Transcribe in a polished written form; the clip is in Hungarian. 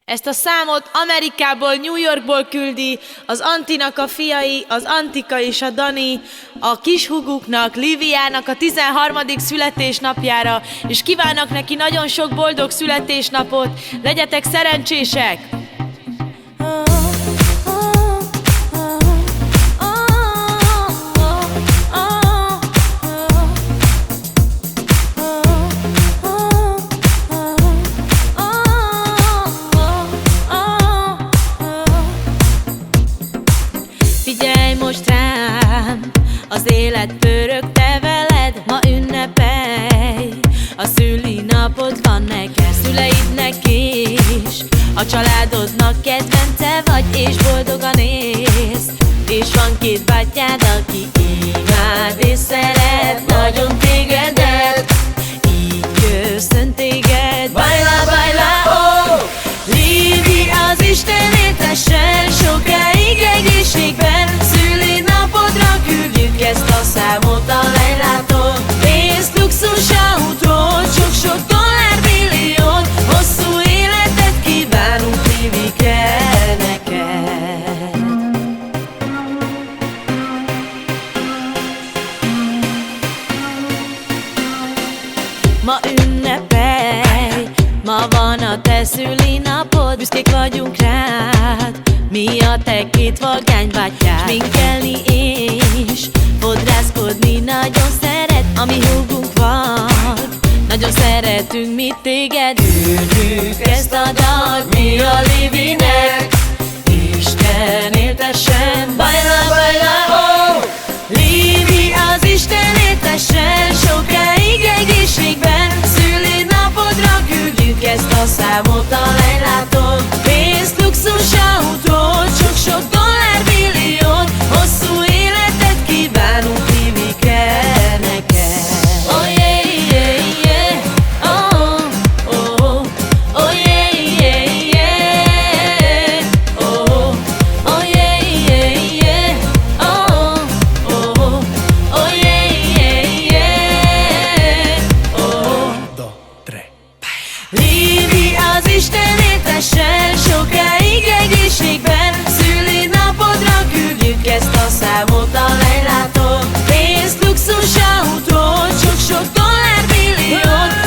Ezt a számot Amerikából, New Yorkból küldi az Antinak a fiai, az Antika és a Dani, a kishuguknak, Liviának a 13. születésnapjára, és kívánnak neki nagyon sok boldog születésnapot. Legyetek szerencsések! Figyelj most rám, az élet pörög, te veled ma ünnepelj. A szülinapod van neked, szüleidnek is, a családodnak kedvence vagy, és boldogan élsz. És van két bátyád, aki imád és szeret nagyon tégedet, így köszönt téged. Baila, baila, oh! Livi, az Isten éltessen sokáig egészségben. Szülinapodra küldjük ezt a számot a Leilától. Pénzt, luxus, autót, sok-sok dollármilliót, hosszú életet kívánunk, Livike, neked. Ma ünnepelj, ma van a te szülinapod, büszkék vagyunk rád, mi a te két vagány bátyád. Sminkelni és fodrászkodni nagyon szeret, ami húgunk vagy, nagyon szeretünk mi téged. Küldjük ezt a dalt mi a Livinek, Isten éltessen. Baila, baila, oh! Livi, az Isten éltessen sokáig egészségben. Szülinapodra küldjük ezt a számot a Leilától. Pénzt, luxus, autót, sok-sok dollármilliót, hosszú életet kívánunk, Livike, neked. Oh yeah, yeah, yeah, oh, oh, oh, oh yeah, yeah, yeah, oh, oh yeah, yeah, yeah, oh, oh, oh yeah, yeah, yeah, oh. Livi, az Isten éltessen sokáig egészségben. Szülinapodra küldjük ezt a számot a Leilától. Pénzt, luxus, autót, sok-sok dollármilliót,